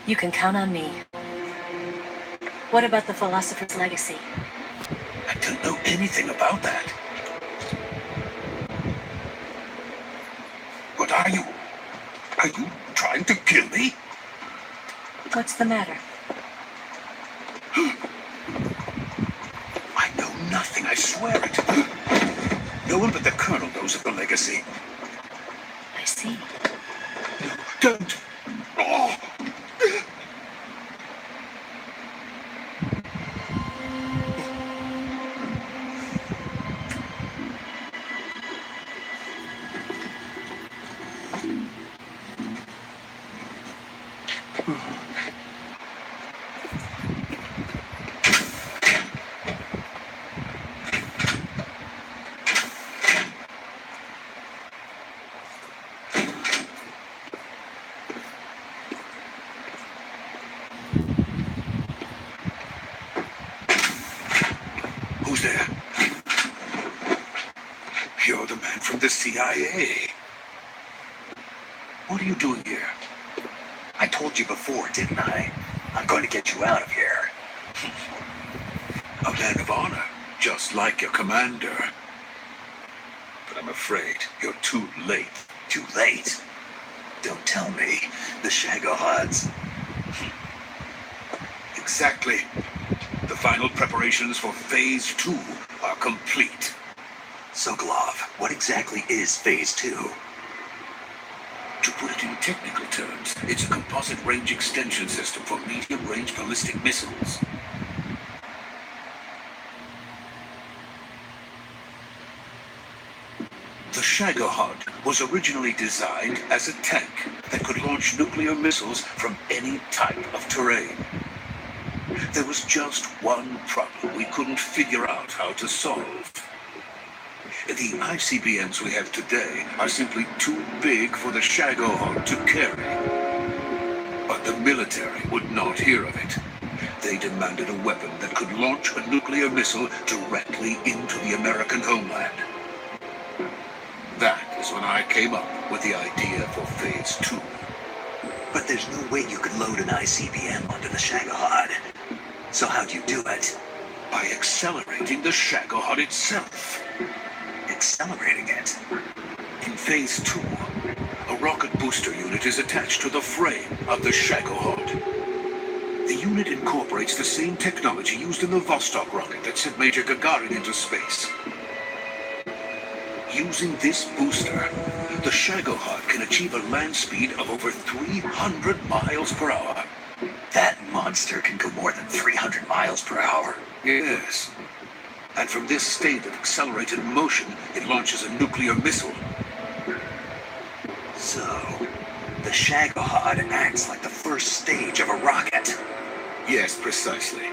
You can count on me. What about the Philosopher's Legacy? I don't know anything about that. What are you? Are you trying to kill me? What's the matter? I know nothing, I swear it. No one but the Colonel knows of the Legacy. I see. No, don't. Oh. Who's there? You're the man from the CIA. What are you doing here? I told you before, didn't I? I'm going to get you out of here. A man of honor, just like your commander. But I'm afraid you're too late. Too late? Don't tell me. The Shagohods. Exactly. The final preparations for Phase 2 are complete. Sokolov, what exactly is Phase 2? To put it in technical terms, it's a composite range extension system for medium-range ballistic missiles. The Shagohod was originally designed as a tank that could launch nuclear missiles from any type of terrain. There was just one problem we couldn't figure out how to solve. The ICBMs we have today are simply too big for the Shagohod to carry. But the military would not hear of it. They demanded a weapon that could launch a nuclear missile directly into the American homeland. That is when I came up with the idea for Phase 2. But there's no way you could load an ICBM onto the Shagohod. So how'd you do it? By accelerating the Shagohod itself. Accelerating it? In Phase 2, a rocket booster unit is attached to the frame of the Shagohod. The unit incorporates the same technology used in the Vostok rocket that sent Major Gagarin into space. Using this booster, the Shagohod can achieve a land speed of over 300 miles per hour. That monster can go more than 300 miles per hour. Yes. And from this state of accelerated motion, it launches a nuclear missile. So, the Shagohod acts like the first stage of a rocket. Yes, precisely.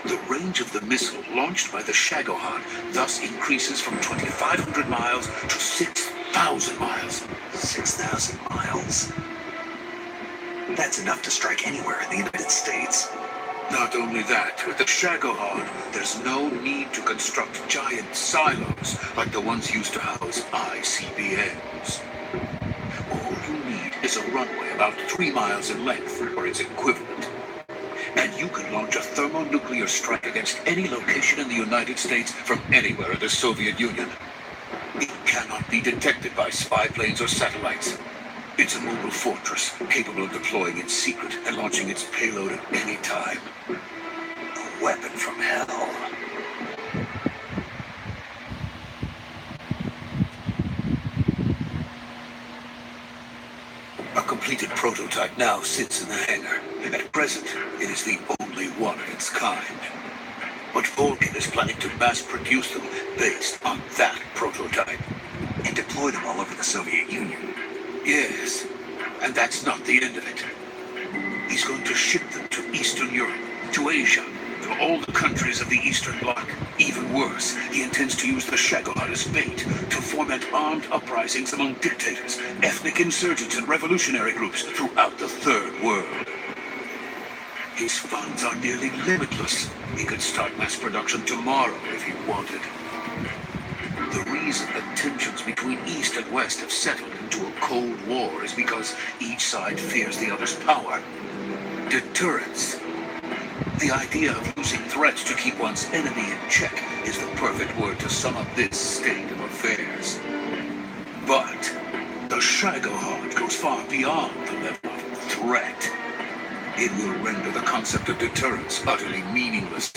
The range of the missile launched by the Shagohod thus increases from 2,500 miles to 6,000 miles. 6,000 miles? That's enough to strike anywhere in the United States. Not only that, with the Shagohod, there's no need to construct giant silos like the ones used to house ICBMs. All you need is a runway about 3 miles in length, or its equivalent. And you can launch a thermonuclear strike against any location in the United States from anywhere in the Soviet Union. It cannot be detected by spy planes or satellites. It's a mobile fortress, capable of deploying in secret and launching its payload at any time. A weapon from hell. A completed prototype now sits in the hangar. At present, it is the only one of its kind. But Volkin is planning to mass produce them based on that prototype. And deploy them all over the Soviet Union. Yes, and that's not the end of it. He's going to ship them to Eastern Europe, to Asia, to all the countries of the Eastern Bloc. Even worse, he intends to use the Shagohod as bait to foment armed uprisings among dictators, ethnic insurgents, and revolutionary groups throughout the Third World. His funds are nearly limitless. He could start mass production tomorrow if he wanted. The reason that tensions between East and West have settled into a Cold War is because each side fears the other's power. Deterrence. The idea of using threats to keep one's enemy in check is the perfect word to sum up this state of affairs. But the Shagohod goes far beyond the level of threat. It will render the concept of deterrence utterly meaningless.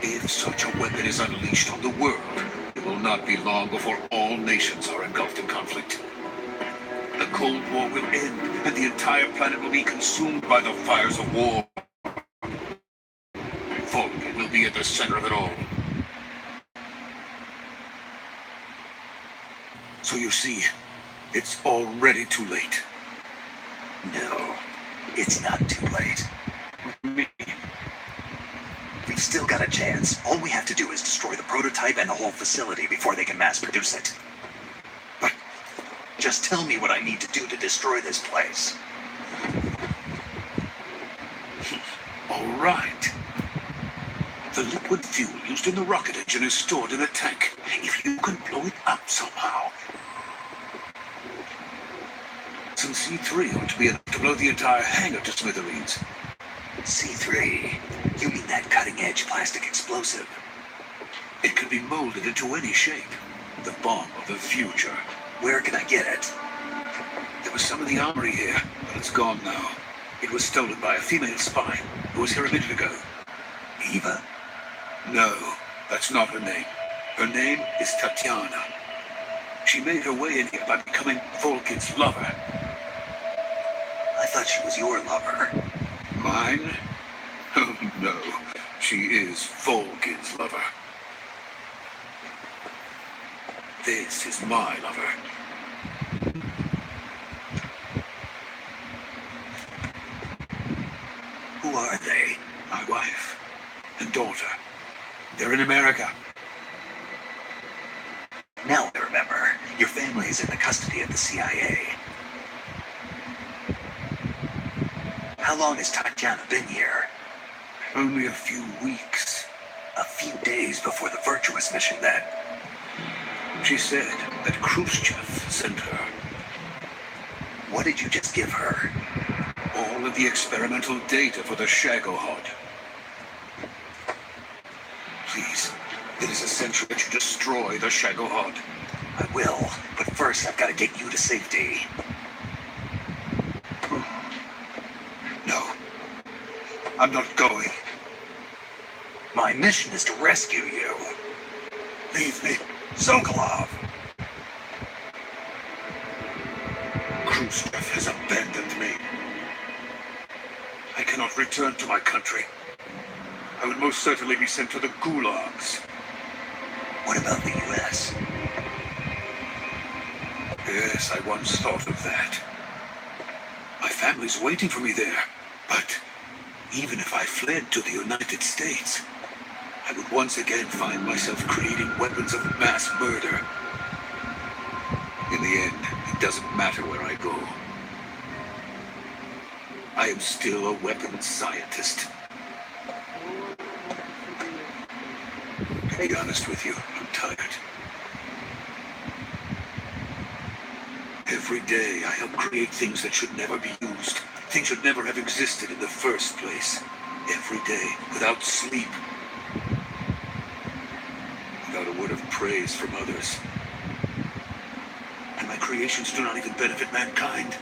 If such a weapon is unleashed on the world, it will not be long before all nations are engulfed in conflict. The Cold War will end, and the entire planet will be consumed by the fires of war. Vulcan will be at the center of it all. So you see, it's already too late. No, it's not too late. Me. We've still got a chance. All we have to do is destroy the prototype and the whole facility before they can mass produce it. But just tell me what I need to do to destroy this place. All right. The liquid fuel used in the rocket engine is stored in a tank. If you can blow it up somehow. Some C3 ought to be enough to blow the entire hangar to smithereens. C3? You mean that cutting-edge plastic explosive? It can be molded into any shape. The bomb of the future. Where can I get it? There was some in the armory here, but it's gone now. It was stolen by a female spy who was here a minute ago. Eva? No, that's not her name. Her name is Tatiana. She made her way in here by becoming Vulcan's lover. I thought she was your lover. Mine? Oh, no. She is Vulcan's lover. This is my lover. Who are they? My wife and daughter. They're in America. Now I remember. Your family is in the custody of the CIA. How long has Tatiana been here? Only a few weeks. A few days before the Virtuous mission, then. She said that Khrushchev sent her. What did you just give her? All of the experimental data for the Shagohod. Please, it is essential that you destroy the Shagohod. I will, but first I've got to get you to safety. No, I'm not going. My mission is to rescue you. Leave me. Sokolov! Khrushchev has abandoned me. I cannot return to my country. I would most certainly be sent to the gulags. What about the U.S.? Yes, I once thought of that. My family's waiting for me there. But even if I fled to the United States, I would once again find myself creating weapons of mass murder. In the end, it doesn't matter where I go. I am still a weapons scientist. To be honest with you, I'm tired. Every day I help create things that should never be used. Things should never have existed in the first place. Every day, without sleep. Without a word of praise from others. And my creations do not even benefit mankind.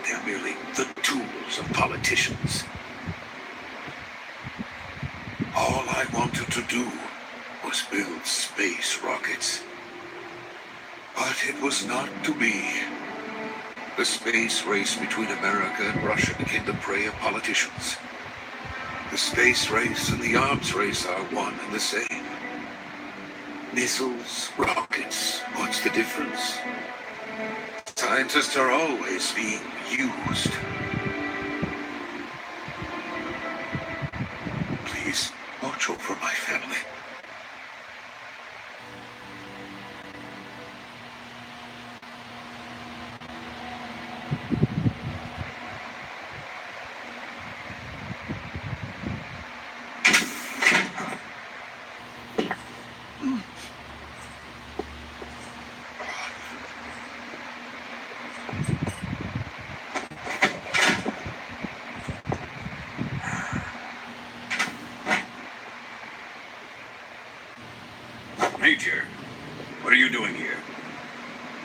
They are merely the tools of politicians. All I wanted to do was build space rockets. But it was not to be. The space race between America and Russia became the prey of politicians. The space race and the arms race are one and the same. Missiles, rockets, what's the difference? Scientists are always being used. Please, watch over my family.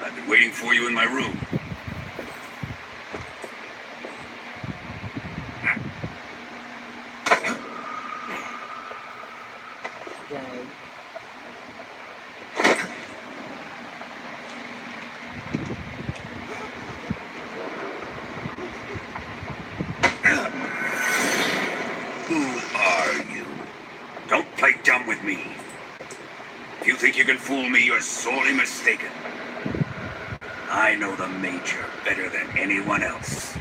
I've been waiting for you in my room. Right. Who are you? Don't play dumb with me. If you think you can fool me, you're sorely mistaken. I know the Major better than anyone else.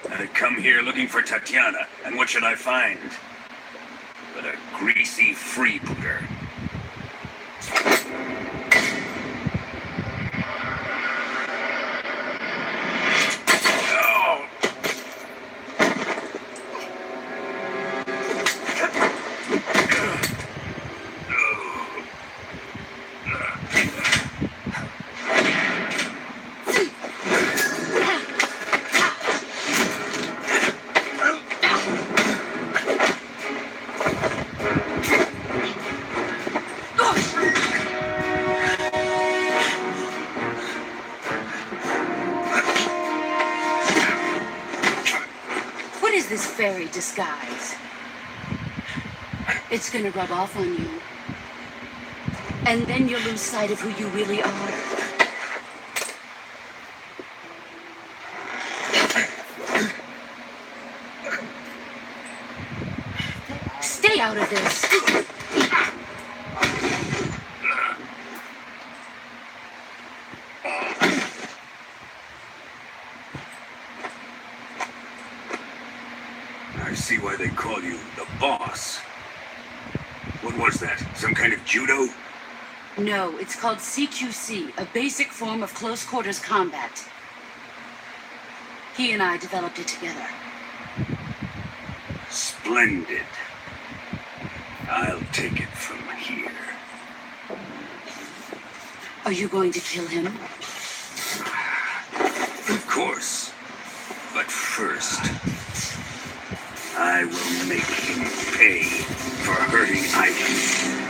I come here looking for Tatiana, and what should I find? But a greasy freebooter. Oh! What is this fairy disguise? It's gonna rub off on you. And then you'll lose sight of who you really are. Stay out of this. I see why they call you the boss. What was that? Some kind of judo? No, it's called CQC, a basic form of close quarters combat. He and I developed it together. Splendid. I'll take it from here. Are you going to kill him? Of course. But first, I will make him pay for hurting Ivan.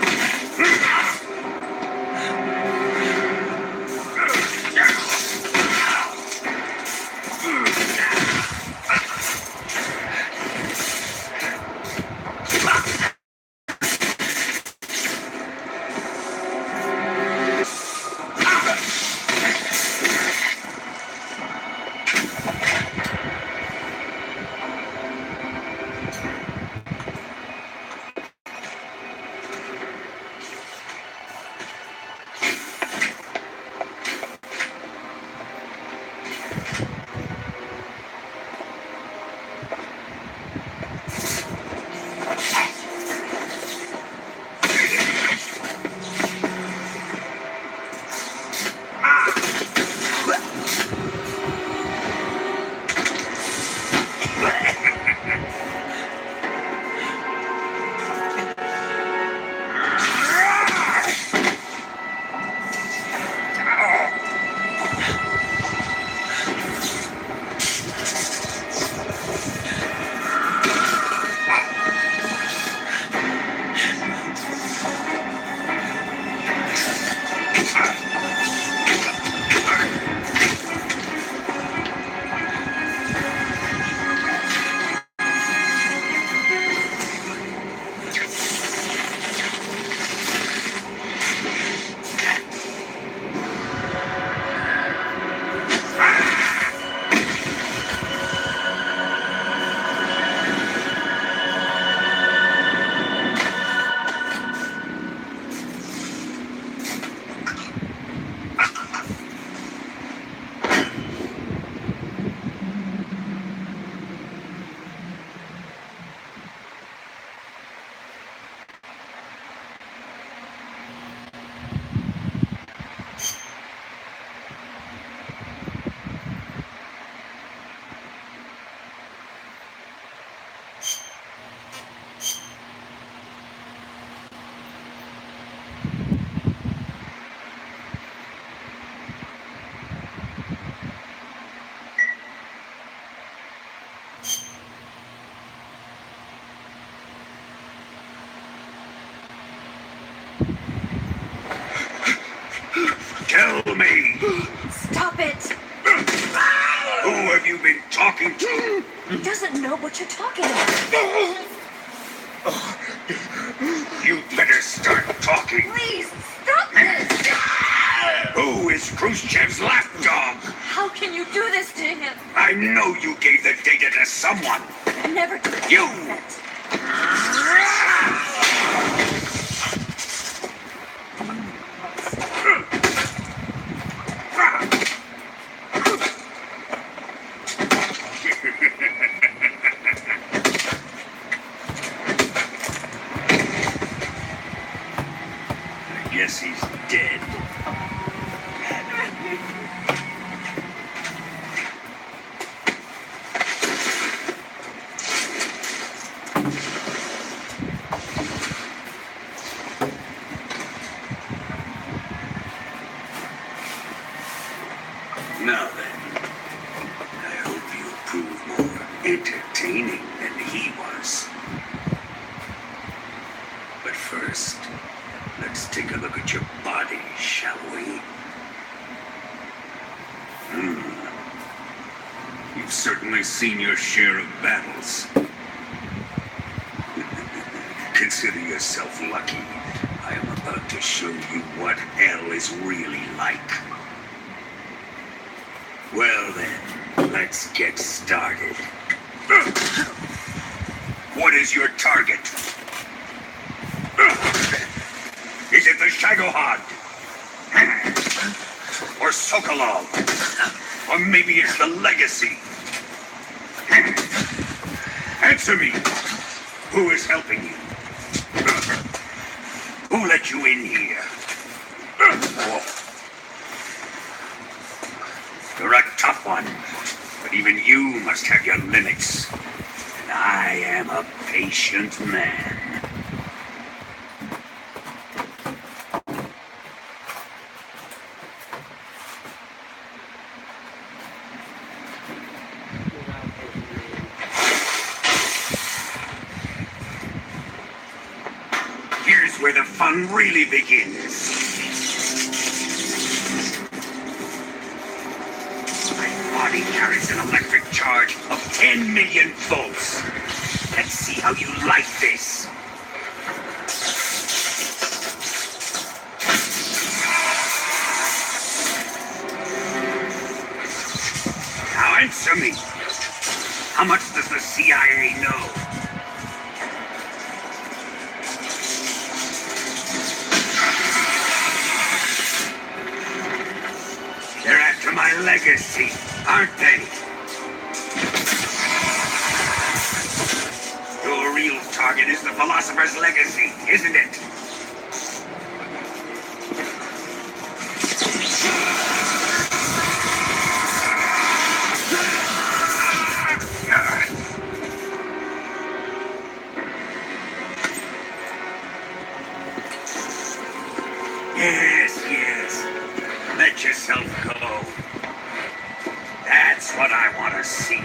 He doesn't know what you're talking about. You better start talking. Please, stop this! Who is Khrushchev's lapdog? How can you do this to him? I know you gave the data to someone. I never did You! that. I guess he's dead. Now then, I hope you prove more entertaining than he was. But first, let's take a look at your body, shall we? You've certainly seen your share of battles. Consider yourself lucky. I am about to show you what hell is really like. Well then, let's get started. What is your target? Is it the Shagohod? Or Sokolov? Or maybe it's the Legacy? Answer me! Who is helping you? Who let you in here? You're a tough one, but even you must have your limits. And I am a patient man. Here's where the fun really begins. My body carries an electric charge of 10 million volts. Let's see how you like this. Now answer me. How much does the CIA know? They're after my legacy, aren't they? Your real target is the Philosopher's Legacy, isn't it? Yes. Let yourself go. That's what I want to see.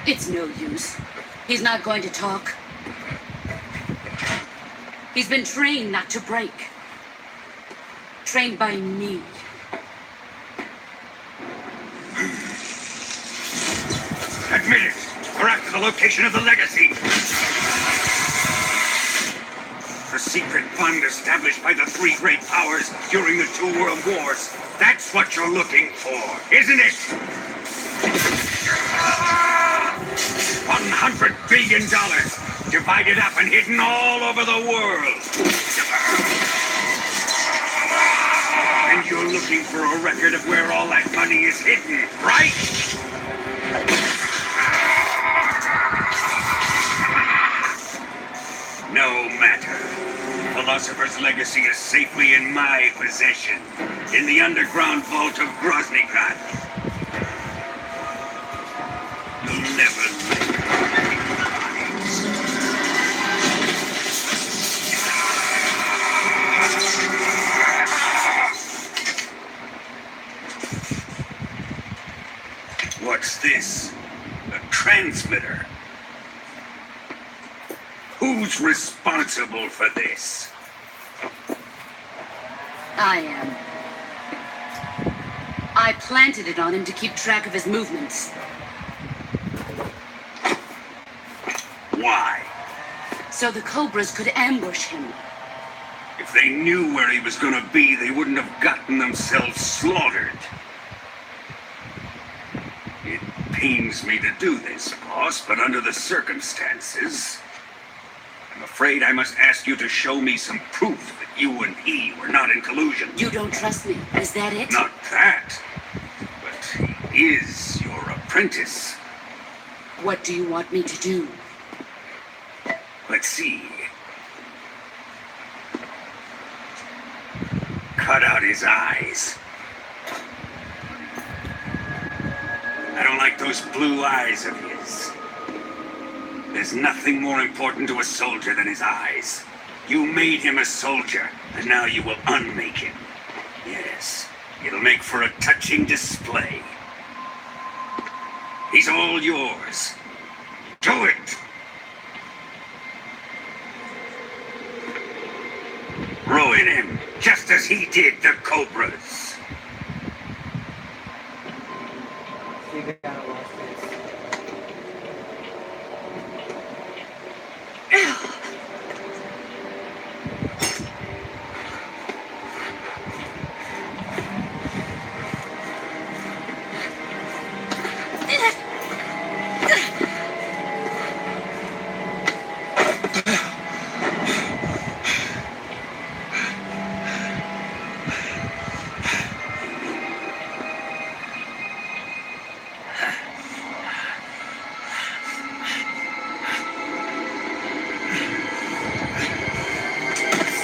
It's no use. He's not going to talk. He's been trained not to break. Trained by me. Admit it. We're after the location of the Legacy. A secret fund established by the three great powers during the two world wars. That's what you're looking for, isn't it? $100 billion divided up and hidden all over the world. And you're looking for a record of where all that money is hidden, right? No matter. Philosopher's Legacy is safely in my possession, in the underground vault of Groznygrad. You'll never live. What's this? A transmitter. Who's responsible for this? I am. I planted it on him to keep track of his movements. Why? So the Cobras could ambush him. If they knew where he was gonna be, they wouldn't have gotten themselves slaughtered. It pains me to do this, boss, but under the circumstances, I'm afraid I must ask you to show me some proof that you and he were not in collusion. You don't trust me, is that it? Not that, but he is your apprentice. What do you want me to do? Let's see. Cut out his eyes. I don't like those blue eyes of his. There's nothing more important to a soldier than his eyes. You made him a soldier, and now you will unmake him. Yes, it'll make for a touching display. He's all yours. Do it! Ruin him, just as he did the Cobras. You gotta watch this.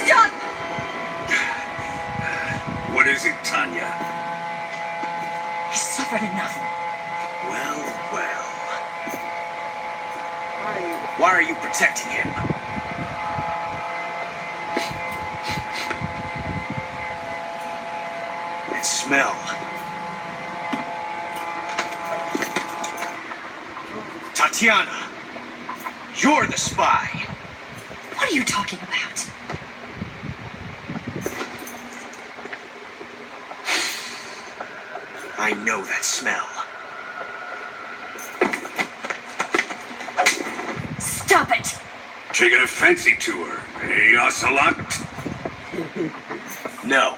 Stop! What is it, Tanya? He's suffered enough. Well, well. Why are you protecting him? That smell. Tatiana! You're the spy! What are you talking about? I know that smell. Stop it! Taking a fancy to her, eh, Ocelot? No,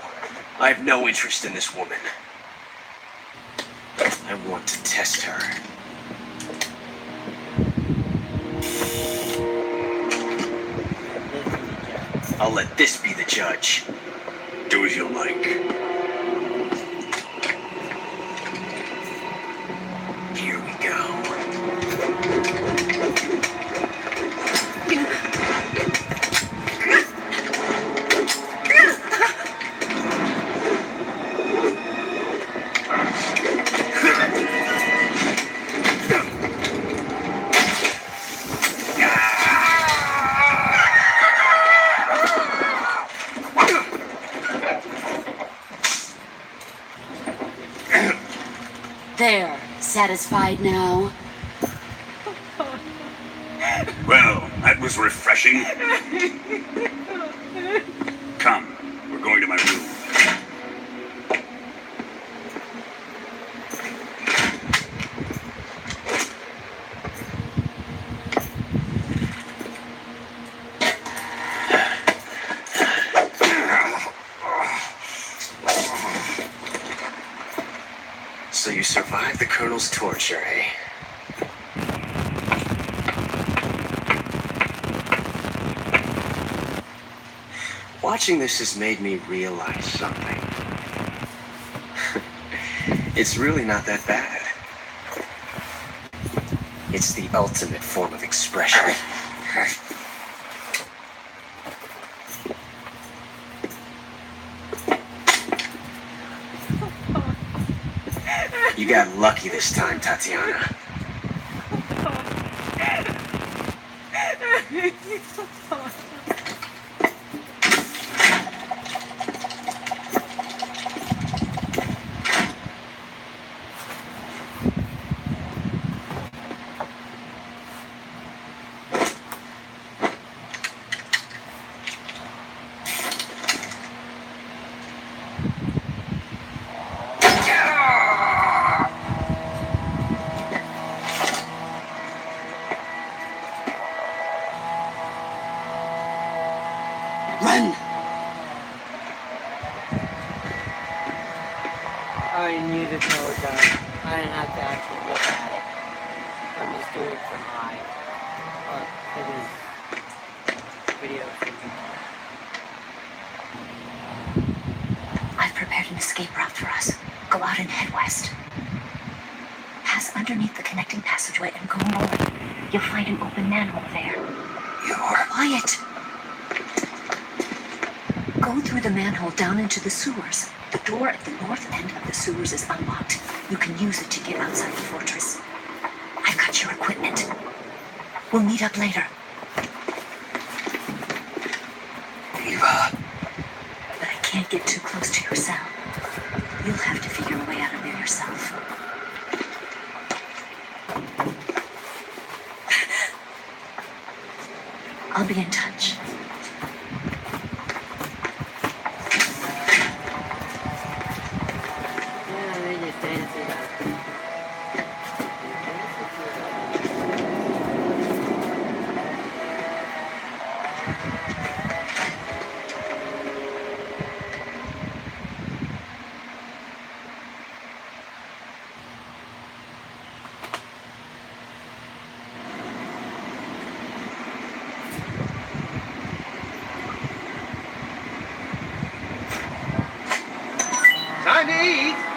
I have no interest in this woman. I want to test her. I'll let this be the judge. Do as you like. Here we go. There, satisfied now? Well, that was refreshing. Come, we're going to my room. So you survived the Colonel's torture, eh? Watching this has made me realize something. It's really not that bad. It's the ultimate form of expression. You got lucky this time, Tatiana. need to know it's done. I didn't have to actually look at it. I'm just doing it for my, it is video for me. I've prepared an escape route for us. Go out and head west. Pass underneath the connecting passageway and go north. You'll find an open manhole there. You're... Quiet! Go through the manhole down into the sewers. The door at the north end of the sewers is unlocked. You can use it to get outside the fortress. I've got your equipment. We'll meet up later. Eva. But I can't get too close to your cell. You'll have to figure a way out of there yourself. I'll be in touch. Yeah, they just dance it up. Time to eat.